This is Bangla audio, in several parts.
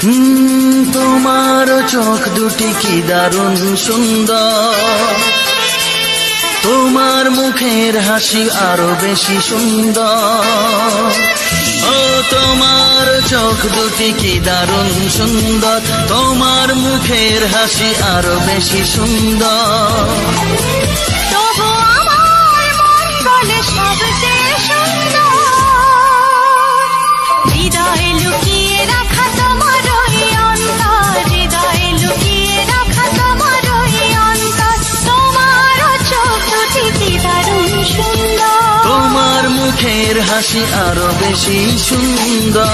তোমার চোখ দুটি কি দারুণ সুন্দর, তোমার মুখের হাসি আরো বেশি সুন্দর। ও তোমার চোখ দুটি কি দারুণ সুন্দর, তোমার মুখের হাসি আরো বেশি সুন্দর। তবু আমার মন বলে সবচেয়ে সুন্দর, হৃদয়ে লুকিয়ে রাখা তোমার ওই অন্তর, হৃদয়ে লুকিয়ে রাখা তোমার ওই অন্তর। তোমার চোখ দুটি কি দারুণ সুন্দর, তোমার মুখের হাসি আরো বেশি সুন্দর।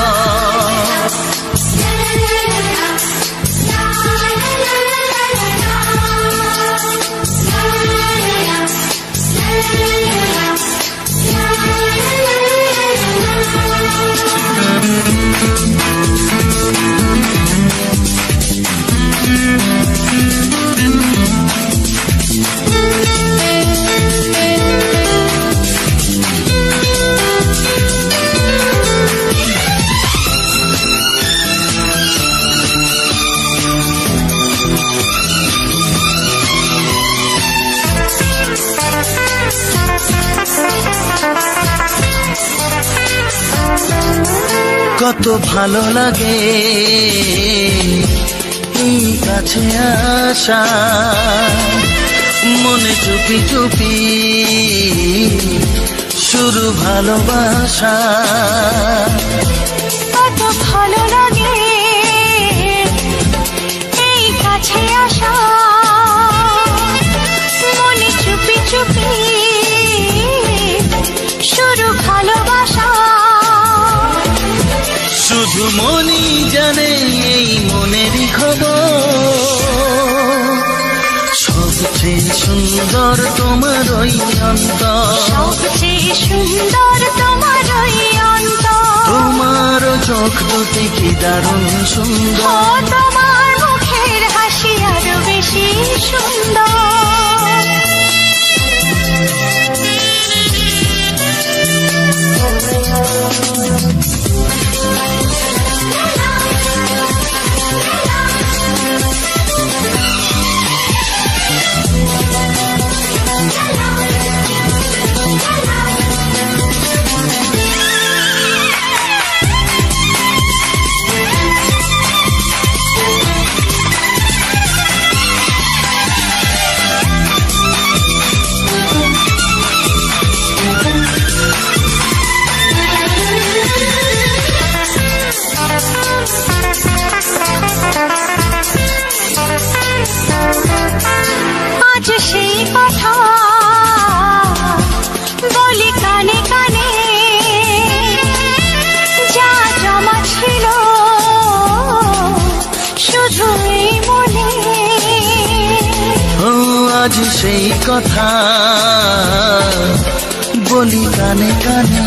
কত ভালো লাগে এই কাছে আসা, মনে চুপি চুপি শুরু ভালোবাসা। কত ভালো লাগে এই কাছে আসা, মনে চুপি চুপি শুরু ভালোবাসা। শুধু মনই জানে এই মনেরই খবর, সবচেয়ে সুন্দর তোমার ওই অন্তর, সবচেয়ে সুন্দর তোমার ওই অন্তর। তোমার চোখ দুটি কি দারুণ সুন্দর, ও তোমার মুখের হাসি আরো বেশি সুন্দর। আজ সেই কথা বলি কানে কানে, যা জমা ছিল শুধু এই মনে। ও আজ সেই কথা বলি কানে কানে,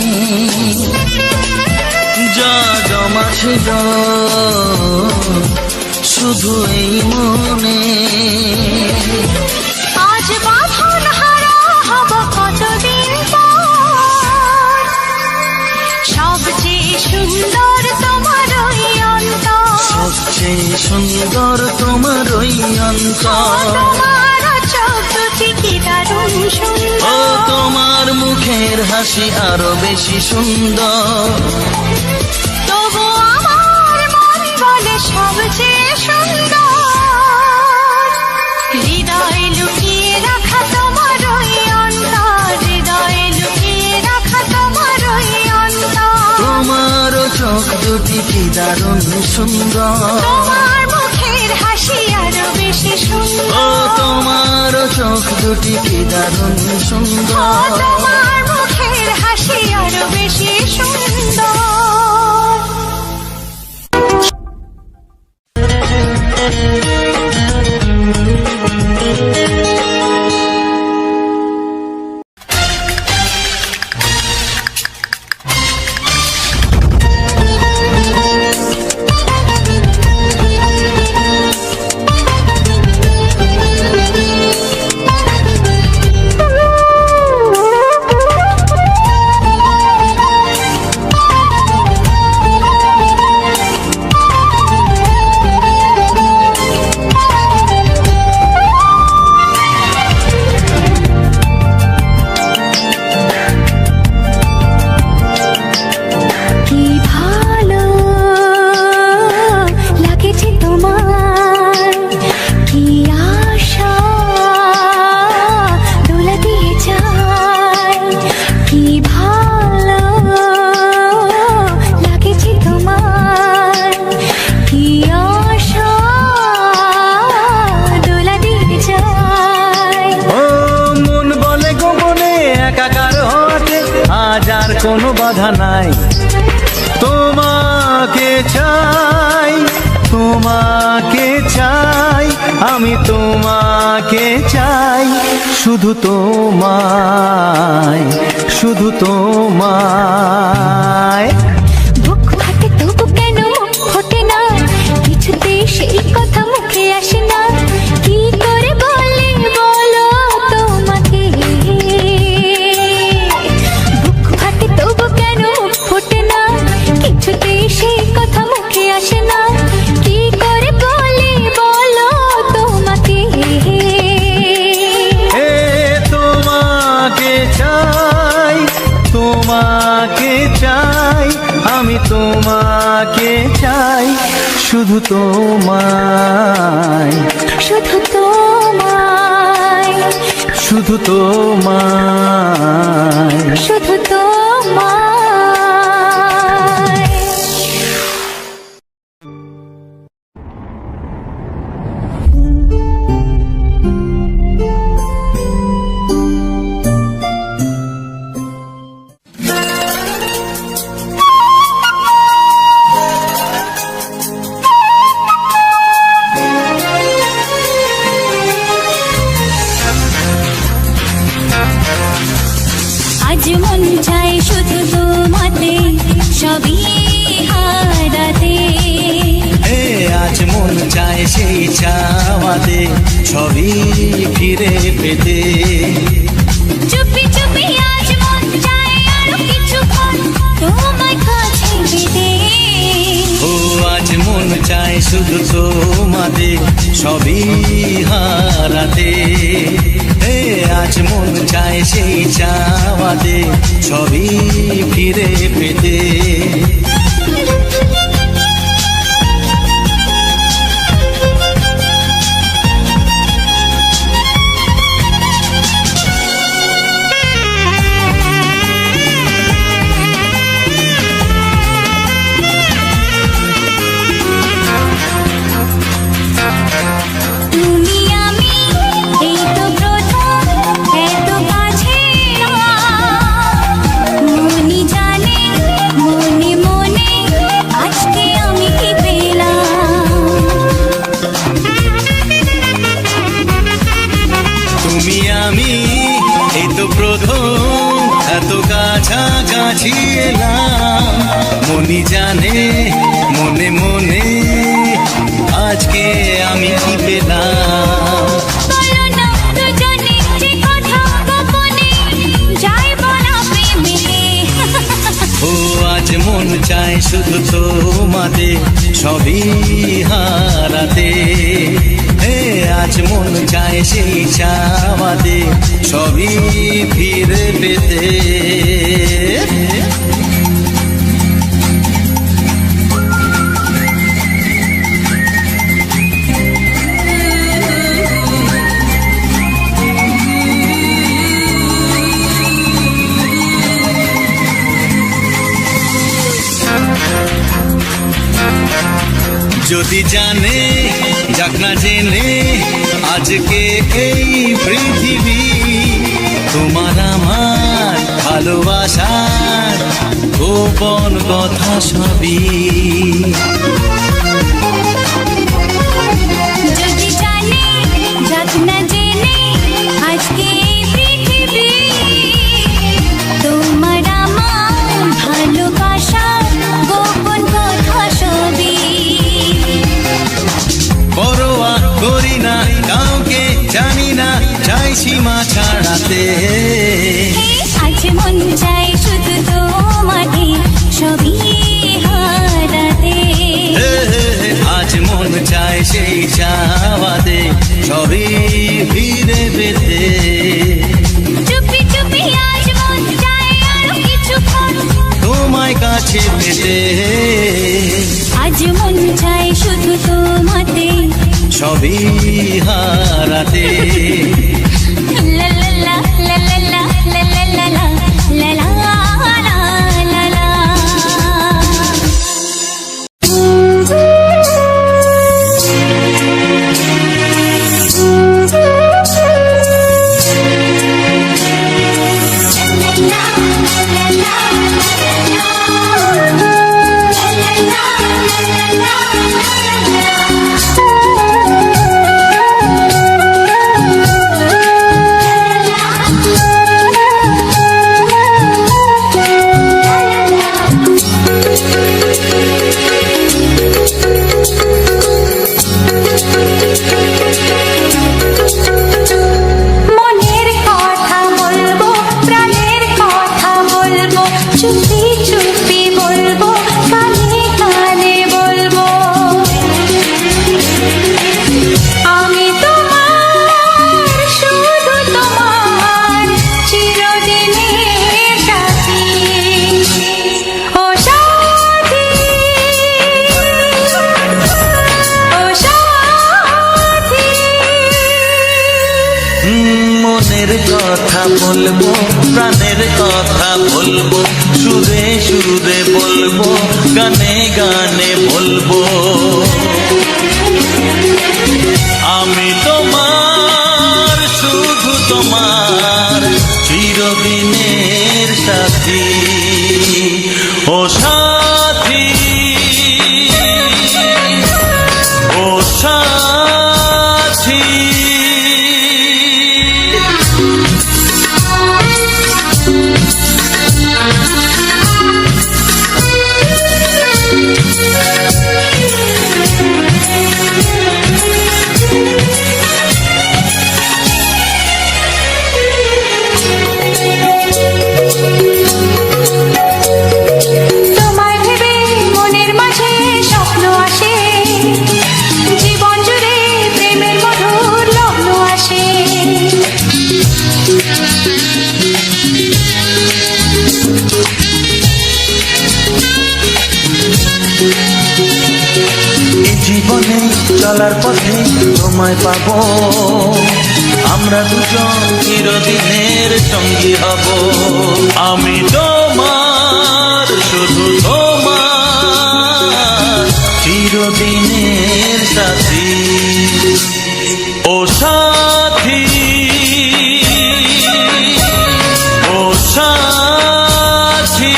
যা জমা ছিল শুধু এই মনে। আজ বাঁধন হারা হব কতদিন পর, সবচেয়ে সুন্দর তোমার ওই অন্তর, সবচেয়ে সুন্দর তোমার ওই অন্তর। তোমার চোখ দুটি কি দারুণ সুন্দর, ও তোমার মুখের হাসি আরো বেশি সুন্দর। তবু আমার মন বলে সবচেয়ে সুন্দর, হৃদয়ে লুকিয়ে রাখা তোমার ওই অন্তর, হৃদয়ে লুকিয়ে রাখা তোমার ওই অন্তর। তোমার চোখ দুটি কি দারুণ সুন্দর, তোমার মুখের হাসি আরো বেশি সুন্দর, ও তোমার চোখ দুটি কি দারুণ ও সুন্দর। তোমার মুখের হাসি আরো বেশি সুন্দর। বাধা নাই। তোমাকে চাই, তোমাকে চাই, আমি তোমাকে চাই, শুধু তোমায়, শুধু তোমায়। বুক ফাটে তবু কেন মুখ ফোটে না, কিছুতে সেই কথা মুখে আসে না, কি করে বলি বলো তোমাকে। বুক ফাটে তবু কেন মুখ ফোটে না, কিছুতে সেই কথা মুখে আসে না, কি করে বলি বলো তোমাকে। এ তোমাকে চাই, তোমাকে চাই, আমি তোমাকে চাই, শুধু তোমায়, শুধু তোমায়, শুধু তোমায়। শুধু তোমায়। আজ মন চাই শুধু তোমাতে, সবই হারাতে। হে আজ মন চায় সেই চাওয়াতে, সবই ফিরে পেতে। চুপি চুপি আজ মন চাই আরো কিছুক্ষণ তোমায় কাছে পেতে। ও আজ মন চায় শুধু তোমাতে, সবই হারাতে। হে আজ মন চায় সেই চাওয়াতে, সবই ফিরে পেতে। তুমি আমি এই তো প্রথম এত কাছে না, মনি জানে মনে মনে আজকে আমি কি পেলাম। তুমি আমি এই তো প্রথম এত কাছাকাছি এলাম, মনি জানে মনে মনে আজকে আমি কি পেলাম। বলো না দুজনে যে কথা গোপনে, যাই বলা প্রেমে। ও আজ মন চায় শুধু তোমাতে, সবই হারাতে। হে আজ মন চায় সেই চাওয়াতে, সবই ফিরে পেতে। যদি জানে যাক না জেনে আজকে এই পৃথিবী, তোমার আমার ভালোবাসার গোপন কথা সবই। যদি জানে যাক না জেনে আজকে এই পৃথিবী, তোমার আমার ভালোবাসার গোপন কথা সবই। পরোয়া করি না কাউকে, জানি না চাই সীমা ছাড়াতে। আজ মন চাই শুধু তোমাকে, সবই হারাতে। আজ মন চায় সেই চাওয়াতে, সবই ফিরে পেতে। চুপি চুপি আজ মন চাই আরো কিছুক্ষণ তোমায় কাছে পেতে। আজ মন চাই শুধু তোমাতে, সবই হারাতে। লা লা লা লা লা লা লা লা লা লা লা লা লা লা লা। La la la la la la কথা বলবো, প্রাণের কথা বলবো, সুরে সুরে বলবো, গানে গানে বলবো। আমি তোমার, শুধু তোমার, চিরদিনের সাথী। ও সাথী, ও সাথী। তোমায় ভেবে মনের মাঝে স্বপ্ন আসে, জীবন জুড়ে প্রেমের মধুর লগ্ন আসে। এই জীবনে চলার পথে তোমায় পাবো, আমরা দুজন চিরদিনের সঙ্গী হব। আমি তোমার, শুধু তোমার, চিরদিনের সাথী। ও সাথী, ও সাথী।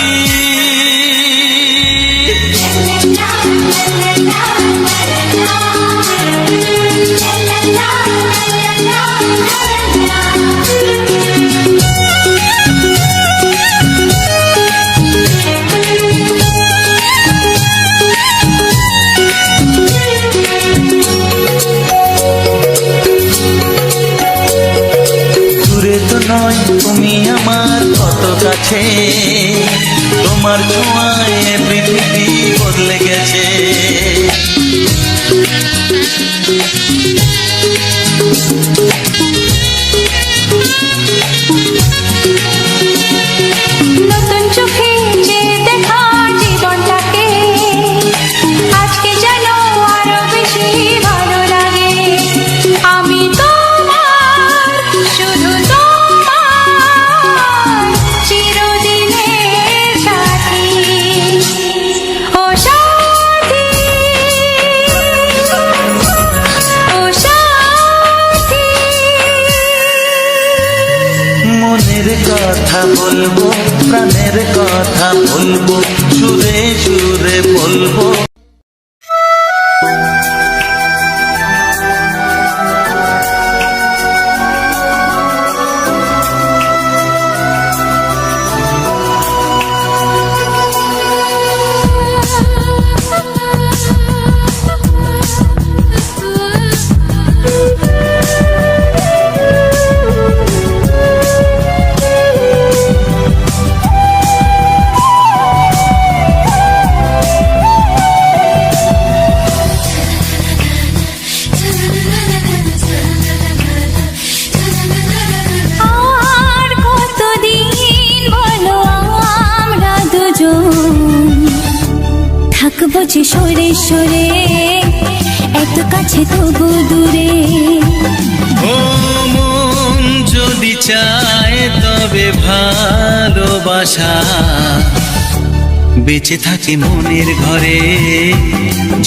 দূরে তো নয় তুমি আমার কত কাছে, তোমার ছোঁয়ায় পৃথিবী বদলে গেছে। নতুন চোখে যে দেখা জীবনটাকে, আজকে যেন আরো বেশি ভালো লাগে। আমি তোমার, শুধু তোমার, চিরদিনের সাথী। ও সাথী, ও সাথী। মনের কথা বলবো, প্রাণের কথা বলবো, সুরে সুরে বলবো। আর কতদিন বলো আমরা দুজন থাকবো যে সরে সরে, এত কাছে তবু দূরে। ও মন যদি চায় তবে ভালোবাসা বেঁচে থাকে মনের ঘরে,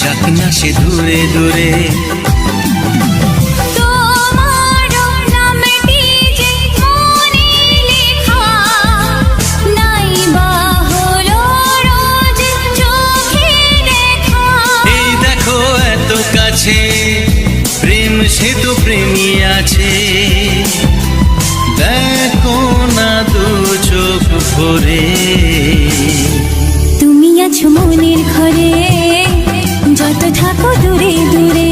যাক না সে দূরে দূরে। তোমার নামটি যে মনে লেখা, নাই বা হলো রোজ চোখে দেখা। এই দেখো এত কাছে, প্রেম সে তো প্রেমী আছে, দেখো না দু চোখ ভরে। তুমি আছো মনের ঘরে, যত থাকো দূরে দূরে।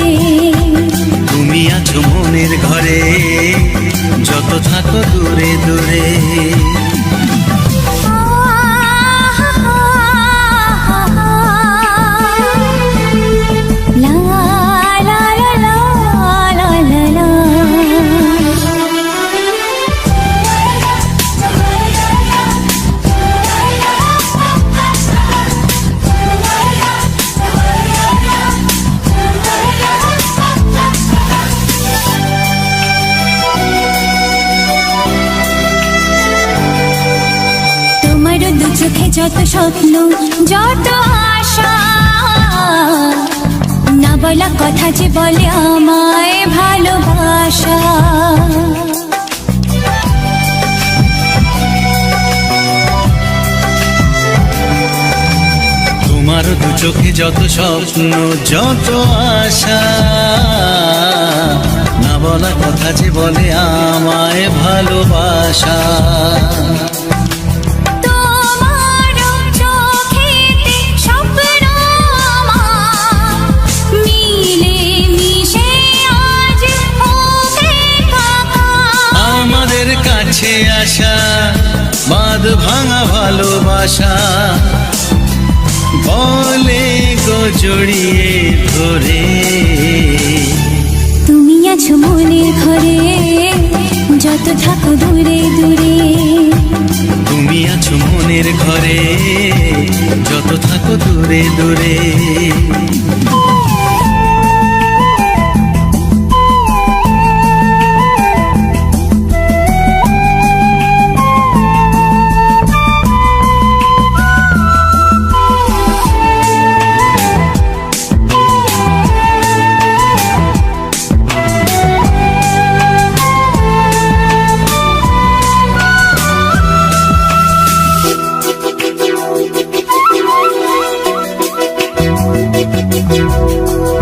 যত স্বপ্ন যত আশা, না বলা কথা যে বলে আমায় ভালোবাসা। তোমার দু চোখে যত স্বপ্ন যত আশা, না বলা কথা যে বলে আমায় ভালোবাসা। তোমার চোখেতে স্বপ্ন আমার মিলে মিশে আজ হবে একাকার। আমাদের কাছে আসা বাঁধ ভাঙা ভালোবাসা, বলে গো জড়িয়ে ধরে। তুমি আছো মনের ঘরে যত থাকো দূরে দূরে। তুমি আছো মনের ঘরে যত থাকো দূরে দূরে।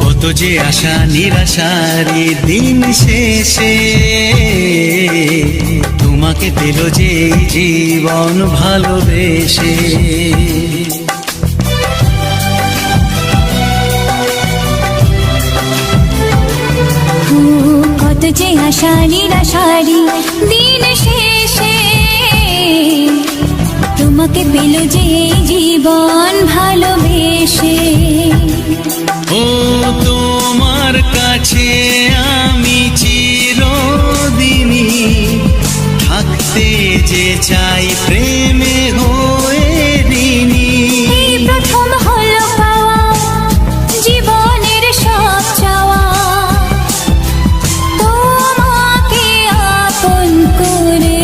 কত যে আশা নিরাশারি দিন শেষে, তোমাকে পেল যে এই জীবন ভালোবেসে। ও কত যে আশা নিরাশারি দিন শেষে, তোমাকে পেল যে এই জীবন ভালোবেসে। ও তোমার কাছে আমি চিরদিনই থাকতে যে চাই প্রেমে হয়ে ঋণী। এই প্রথম হলো পাওয়া জীবনের সব চাওয়া, তোমাকে আপন করে।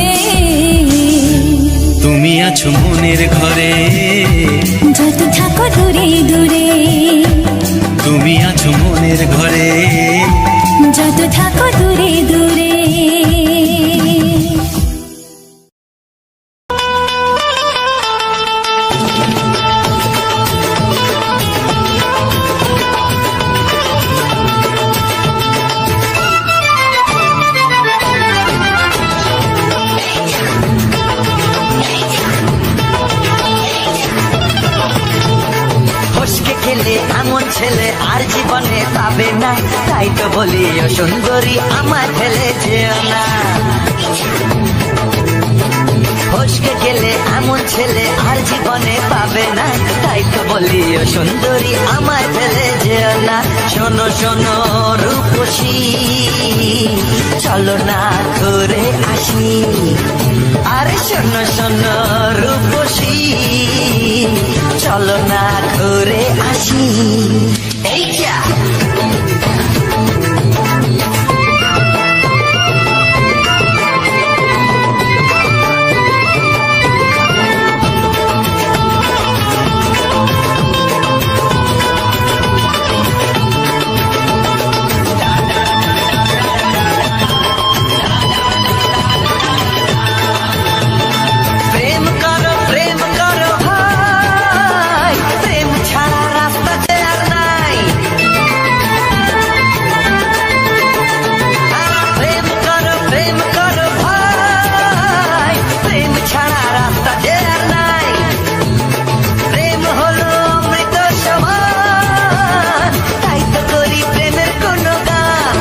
তুমি আছো মনের ঘরে যত থাকো দূরে দূরে। তুমি আছো মনের ঘরে যত থাকো দূরে দূরে। ফসকে খেলে এমন ছেলে আর জীবনে পাবে না, তাই তো বলি ও সুন্দরী আমার ফেলে যেও না। ফসকে গেলে এমন ছেলে আর জীবনে পাবে না, তাই তো বলি ও সুন্দরী আমার ফেলে যেও না। শোনো শোনো রূপসী, চলো না ঘুরে আসি। আরে শোনো শোনো রূপসী, চলো না ঘুরে আসি। এই যা প্রেম করো ভাই, প্রেম ছাড়া রাস্তাতে আর নাই। প্রেম করো ভাই, প্রেম ছাড়া রাস্তাতে আর নাই। প্রেম হলো অমৃত সমান, তাই তো করি প্রেমের কোনো গান।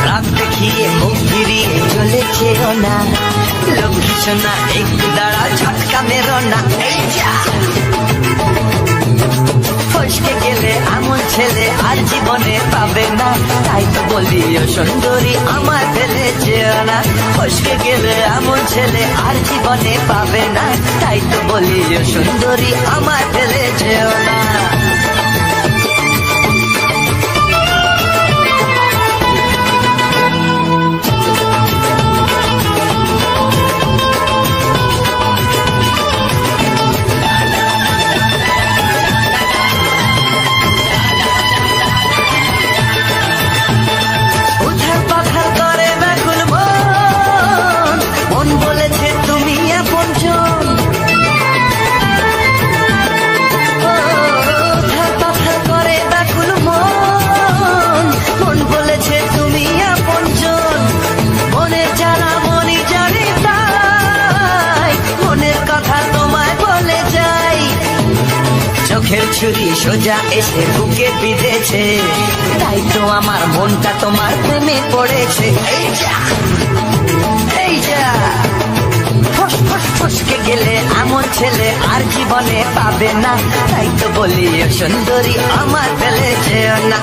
রাত দেখিয়ে মুখ ফিরিয়ে চলে যেও না, লক্ষ্মী সোনা একটু দাঁড়া ঝটকা মেরো না। এই যা ফসকে গেলে এমন ছেলে আর জীবনে পাবে না, তাই তো বলি ও সুন্দরী আমার ফেলে যেও না। ফসকে গেলে এমন ছেলে আর জীবনে পাবে না, তাই তো বলি ও সুন্দরী আমার ফেলে যেও না। সোজা এসে বুকে বিঁধেছে, তাই তো আমার মনটা তোমার প্রেমে পড়েছে। এই যা ফস ফস ফসকে গেলে এমন ছেলে আর জীবনে পাবে না, তাই তো বলি ও সুন্দরী আমার ফেলে যেও না।